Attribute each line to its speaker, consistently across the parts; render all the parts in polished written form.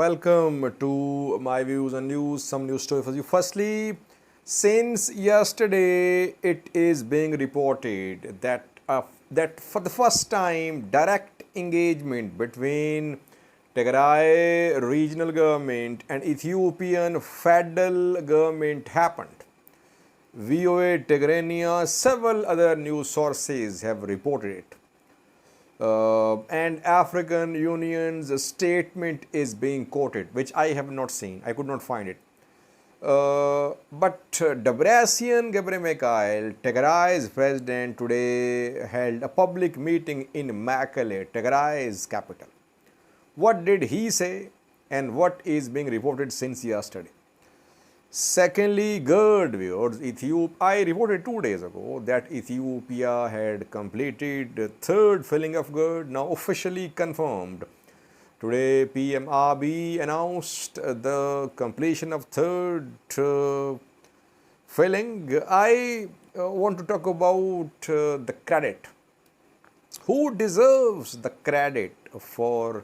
Speaker 1: Welcome to my views and news, some news story for you. Firstly, since yesterday it is being reported that for the first time direct engagement between Tigray regional government and Ethiopian federal government happened. VOA Tigray, several other news sources have reported it. And African Union's statement is being quoted, which I have not seen. I could not find it. But Debretsion Gebremichael, Tigray's president, today held a public meeting in Mekelle, Tigray's capital. What did he say and what is being reported since yesterday? Secondly, GERD viewers, I reported 2 days ago that Ethiopia had completed the third filling of GERD, now officially confirmed. Today, PM Abiy announced the completion of third filling. I want to talk about the credit. Who deserves the credit for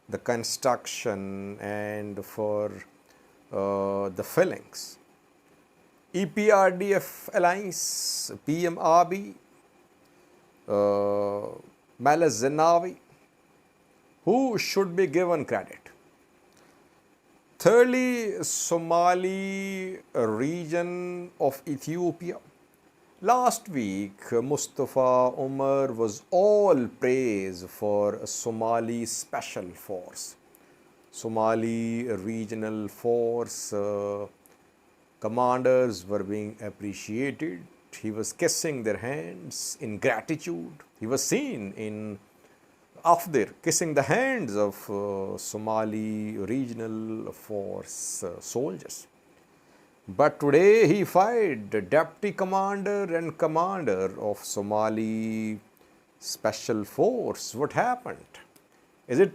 Speaker 1: the construction and for the fillings? EPRDF Alliance, PM Abiy, Meles Zenawi. Who should be given credit? Thirdly, Somali region of Ethiopia. Last week, Mustafa Umar was all praise for a Somali special force. Somali regional force commanders were being appreciated. He was kissing their hands in gratitude. He was seen in Afdir kissing the hands of Somali regional force soldiers. But today he fired the deputy commander and commander of Somali special force. What happened? Is it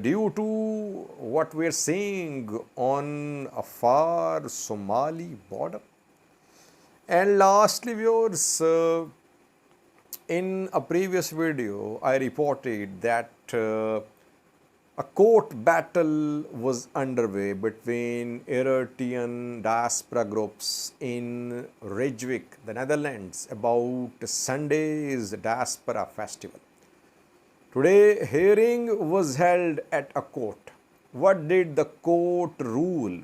Speaker 1: due to what we are seeing on a far Somali border? And lastly, viewers, in a previous video, I reported that a court battle was underway between Eritrean diaspora groups in Reykjavik, the Netherlands, about Sunday's diaspora festival. Today, hearing was held at a court. What did the court rule?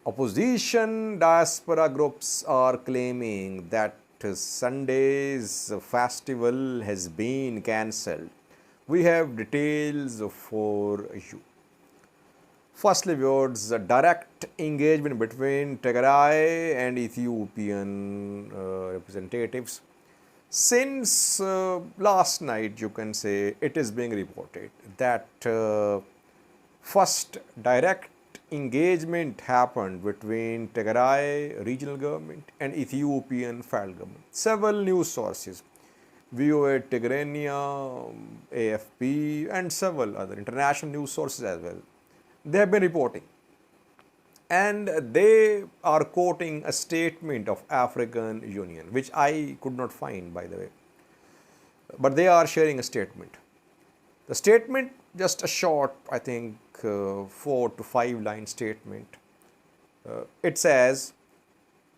Speaker 1: Opposition diaspora groups are claiming that Sunday's festival has been cancelled. We have details for you. Firstly, viewers, the direct engagement between Tigray and Ethiopian representatives. Since last night, you can say, it is being reported that first direct engagement happened between Tigray regional government and Ethiopian federal government. Several news sources, VOA Tigray, AFP, and several other international news sources as well, they have been reporting. And they are quoting a statement of African Union, which I could not find, by the way. But they are sharing a statement. The statement, just a short, I think, 4 to 5 line statement. It says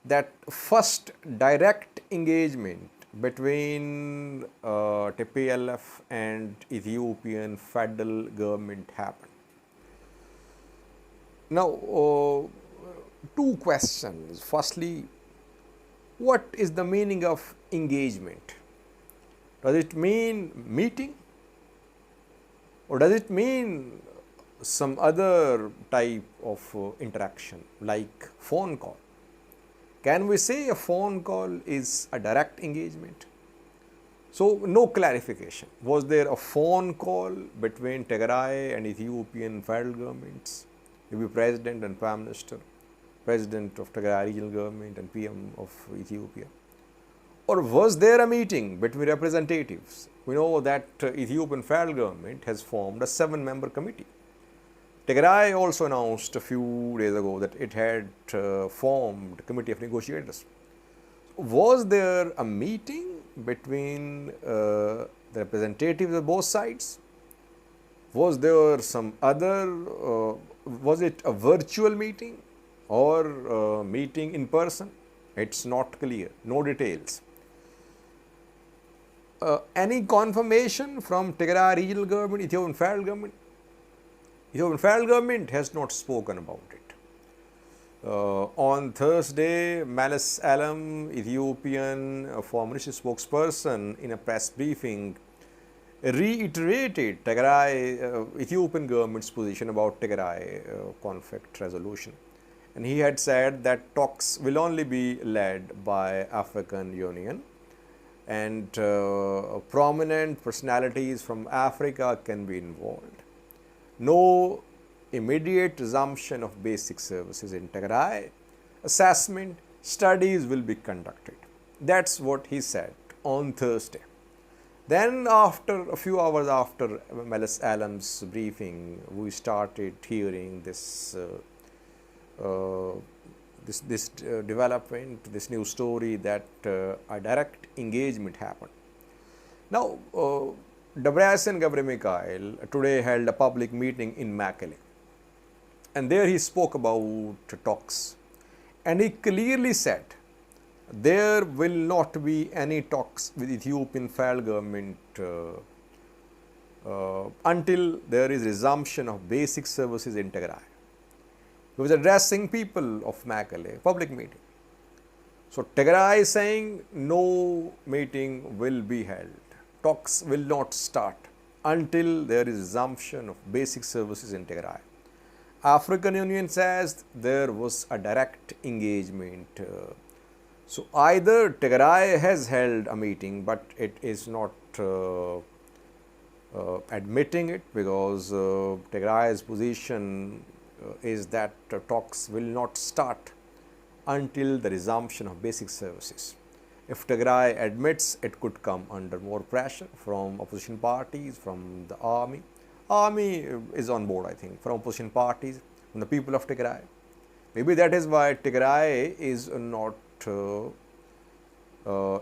Speaker 1: that first direct engagement between TPLF and Ethiopian federal government happened. Now, two questions. Firstly, what is the meaning of engagement? Does it mean meeting? Or does it mean some other type of interaction like phone call? Can we say a phone call is a direct engagement? So, no clarification. Was there a phone call between Tigray and Ethiopian federal governments? Maybe President and Prime Minister, President of Tigray regional government and PM of Ethiopia? Or was there a meeting between representatives? We know that Ethiopian federal government has formed a 7-member committee. Tigray also announced a few days ago that it had formed a committee of negotiators. Was there a meeting between the representatives of both sides? Was there some other was it a virtual meeting or a meeting in person? It's not clear, no details. Any confirmation from Tigray regional government, Ethiopian federal government? Ethiopian federal government has not spoken about it. On Thursday, Meles Alam, Ethiopian foreign ministry spokesperson, in a press briefing, reiterated Tigray, Ethiopian government's position about Tigray conflict resolution. And he had said that talks will only be led by African Union, and prominent personalities from Africa can be involved. No immediate resumption of basic services in Tigray. Assessment studies will be conducted. That's what he said on Thursday. Then, after a few hours after Meles Alam's briefing, we started hearing this development, this new story that a direct engagement happened. Now, Debretsion Gabriel Mikhail today held a public meeting in Mekelle, and there he spoke about talks, and he clearly said there will not be any talks with Ethiopian federal government until there is resumption of basic services in Tigray. He was addressing people of Mekelle, public meeting. So Tigray is saying no meeting will be held. Talks will not start until there is resumption of basic services in Tigray. African Union says there was a direct engagement. So either Tigray has held a meeting, but it is not admitting it, because Tigray's position is that talks will not start until the resumption of basic services. If Tigray admits, it could come under more pressure from opposition parties, from the army. Army is on board, I think, from opposition parties, from the people of Tigray. Maybe that is why Tigray is not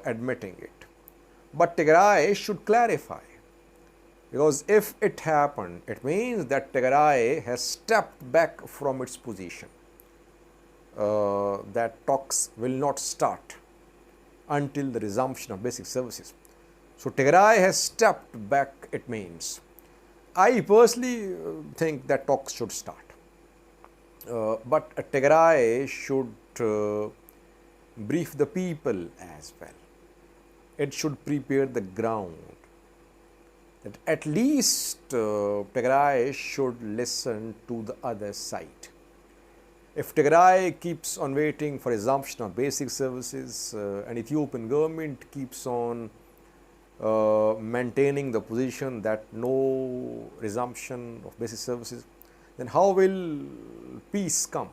Speaker 1: admitting it. But Tigray should clarify, because if it happened, it means that Tigray has stepped back from its position that talks will not start until the resumption of basic services. So Tigray has stepped back, it means. I personally think that talks should start. But Tigray should brief the people as well. It should prepare the ground. That at least Tigray should listen to the other side. If Tigray keeps on waiting for resumption of basic services and Ethiopian government keeps on maintaining the position that no resumption of basic services, then how will peace come?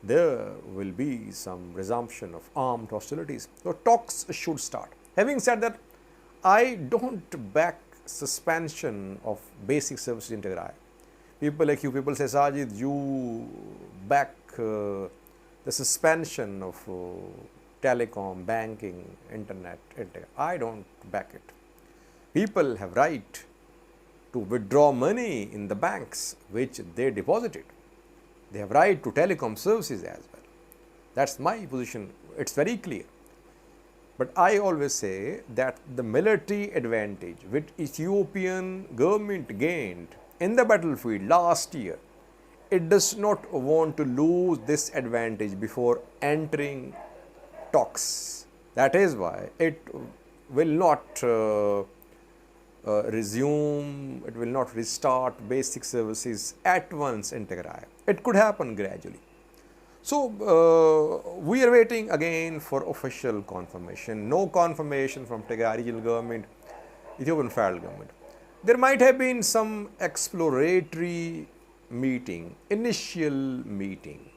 Speaker 1: There will be some resumption of armed hostilities. So talks should start. Having said that, I don't back suspension of basic services in Tigray. People like you, people say, Sajid, you back the suspension of telecom, banking, internet, etc. I don't back it. People have right to withdraw money in the banks which they deposited. They have right to telecom services as well. That's my position. It's very clear. But I always say that the military advantage which Ethiopian government gained in the battlefield last year, it does not want to lose this advantage before entering talks. That is why it will not resume, it will not restart basic services at once in Tigray. It could happen gradually. So, we are waiting again for official confirmation. No confirmation from Tigray regional government, Ethiopian federal government. There might have been some exploratory meeting, initial meeting.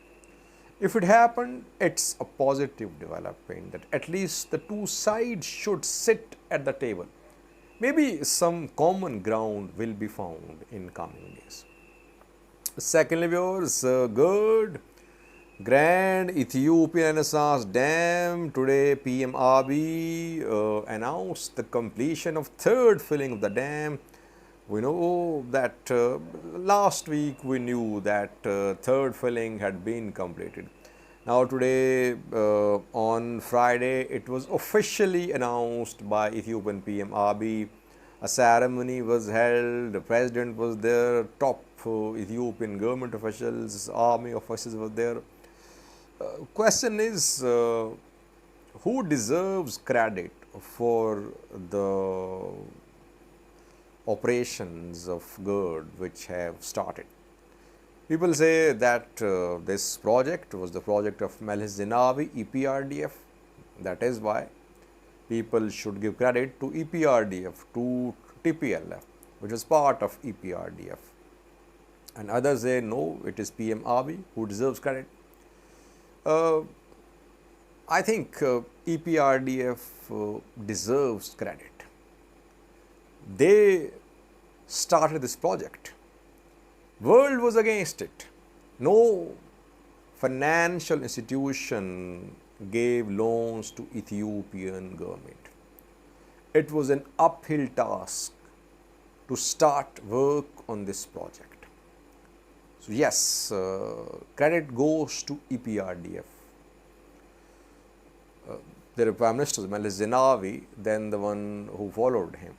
Speaker 1: If it happened, it's a positive development that at least the two sides should sit at the table. Maybe some common ground will be found in coming days. Secondly, viewers, GERD, Grand Ethiopian Renaissance Dam. Today, PM Abiy announced the completion of third filling of the dam We know that last week we knew that third filling had been completed. Now today on Friday it was officially announced by Ethiopian PM Abiy. A ceremony was held, the president was there, top Ethiopian government officials, army officers were there. Question is, who deserves credit for the operations of GERD which have started? People say that this project was the project of Meles Zenawi, EPRDF. That is why people should give credit to EPRDF, to TPLF, which is part of EPRDF. And others say no, it is PM Abiy who deserves credit. I think EPRDF deserves credit. They started this project. World was against it. No financial institution gave loans to Ethiopian government. It was an uphill task to start work on this project. So yes, credit goes to EPRDF. The Prime Minister Meles Zenawi, then the one who followed him.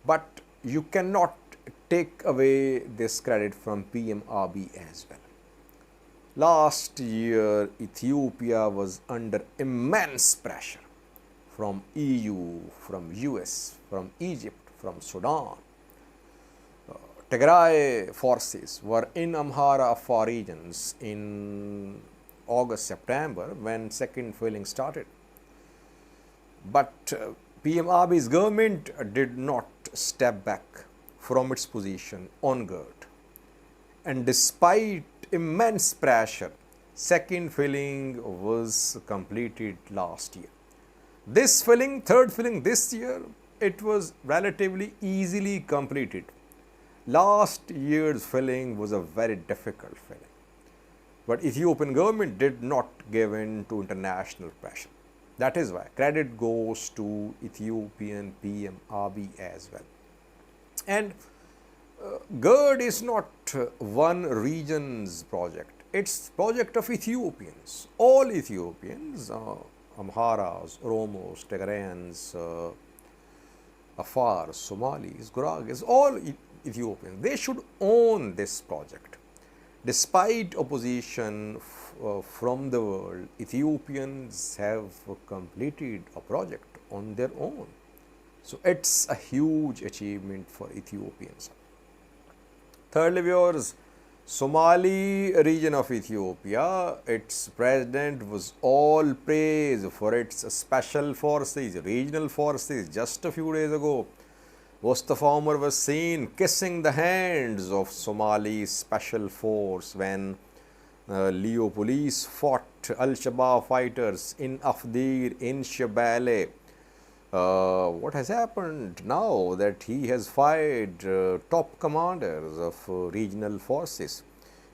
Speaker 1: But you cannot take away this credit from PM Abiy as well. Last year, Ethiopia was under immense pressure from EU, from US, from Egypt, from Sudan. Tigray forces were in Amhara Afar regions in August, September when second filling started. But PM Abiy's government did not step back from its position on GERD. And despite immense pressure, second filling was completed last year. This filling, third filling this year, it was relatively easily completed. Last year's filling was a very difficult filling. But Ethiopian government did not give in to international pressure. That is why credit goes to Ethiopian PM Abiy as well. And GERD is not one region's project. It's project of Ethiopians. All Ethiopians, Amharas, Oromos, Tigrayans, Afars, Somalis, Guragas, all Ethiopians. They should own this project. Despite opposition from the world, Ethiopians have completed a project on their own. So it's a huge achievement for Ethiopians. Thirdly, viewers, Somali region of Ethiopia, its president was all praise for its special forces, regional forces. Just a few days ago, Mustafa Umar was seen kissing the hands of Somali special force when Leo police fought Al-Shabaab fighters in Afdir, in Shabelle. What has happened now that he has fired top commanders of regional forces?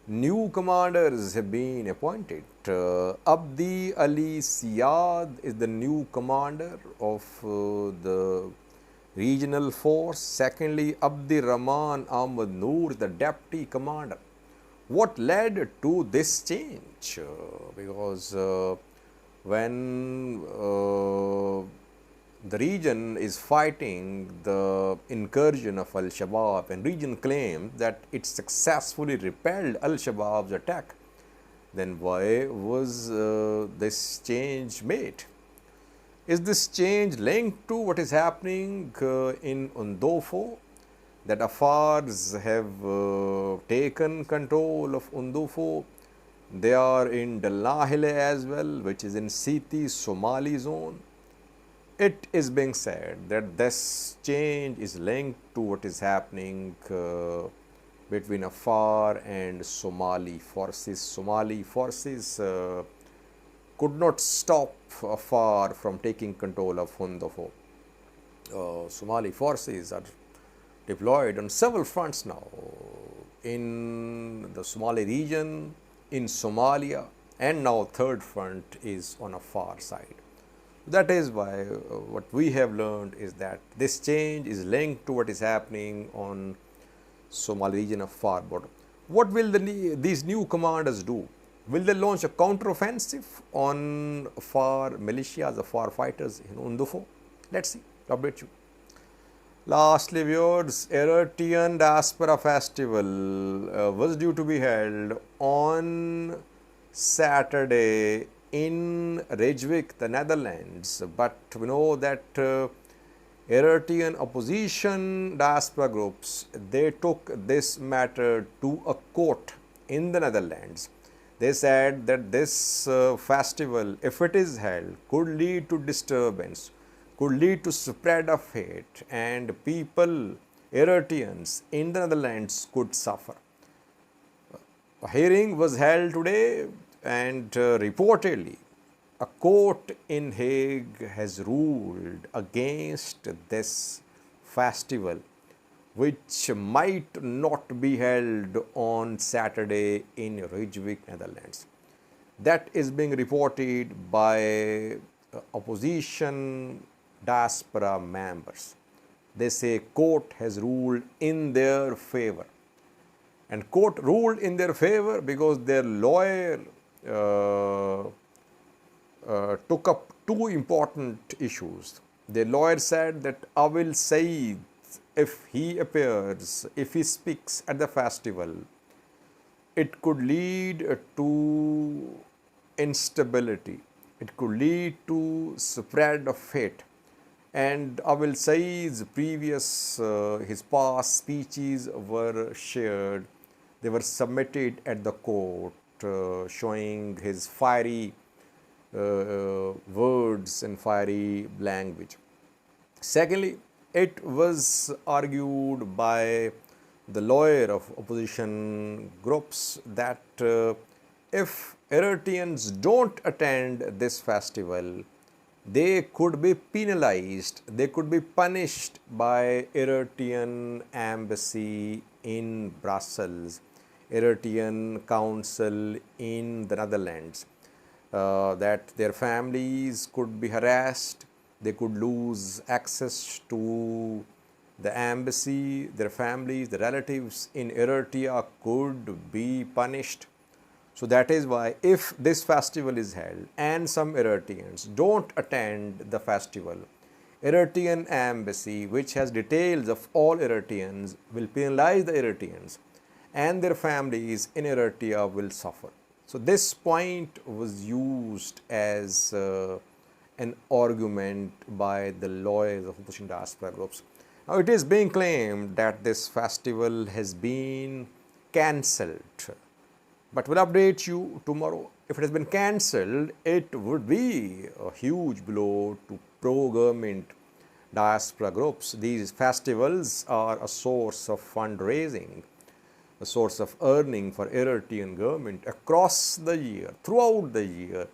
Speaker 1: New commanders have been appointed. Abdi Ali Siyad is the new commander of the regional force. Secondly, Abdi Rahman Ahmad Noor, the deputy commander. What led to this change? Because when the region is fighting the incursion of Al-Shabaab and region claims that it successfully repelled Al-Shabaab's attack, then why was this change made? Is this change linked to what is happening in Undofo? That Afars have taken control of Undofo. They are in Dallahile as well, which is in Siti, Somali zone. It is being said that this change is linked to what is happening between Afar and Somali forces. Somali forces could not stop Afar from taking control of Hundofo. Somali forces are deployed on several fronts now in the Somali region, in Somalia, and now third front is on Afar side. That is why what we have learned is that this change is linked to what is happening on Somali region of far border. What will these new commanders do? Will they launch a counter-offensive on far militias or far fighters in Undufo? Let's see. Update you. Lastly, viewers, Eritrean Diaspora Festival was due to be held on Saturday in Reykjavik, the Netherlands, but we know that Eritrean opposition diaspora groups, they took this matter to a court in the Netherlands. They said that this festival, if it is held, could lead to disturbance, could lead to spread of hate, and people, Eritreans in the Netherlands could suffer. A hearing was held today, and reportedly a court in Hague has ruled against this festival, which might not be held on Saturday in Reykjavik, Netherlands. That is being reported by opposition diaspora members. They say court has ruled in their favor. And court ruled in their favor because their lawyer took up two important issues. The lawyer said that Awil Saeed, if he appears, if he speaks at the festival, it could lead to instability. It could lead to spread of hate. And Awil Saeed's his past speeches were shared. They were submitted at the court, showing his fiery words and fiery language. Secondly, it was argued by the lawyer of opposition groups that if Eritreans don't attend this festival, they could be penalized, they could be punished by Eritrean embassy in Brussels, Eritrean council in the Netherlands, that their families could be harassed, they could lose access to the embassy, their families, the relatives in Eritrea could be punished. So that is why if this festival is held and some Eritreans don't attend the festival, Eritrean embassy, which has details of all Eritreans, will penalize the Eritreans and their families in Eritrea will suffer. So this point was used as an argument by the lawyers of opposition diaspora groups. Now it is being claimed that this festival has been cancelled. But we'll update you tomorrow. If it has been cancelled, it would be a huge blow to pro-government diaspora groups. These festivals are a source of fundraising, a source of earning for Eritrean government across the year, throughout the year.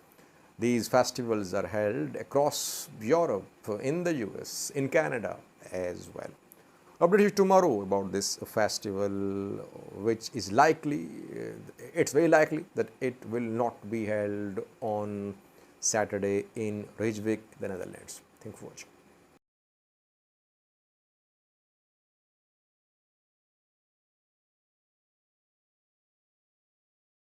Speaker 1: These festivals are held across Europe, in the US, in Canada as well. Update you tomorrow about this festival, which is likely, it's very likely that it will not be held on Saturday in Reykjavik, the Netherlands. Thank you for watching.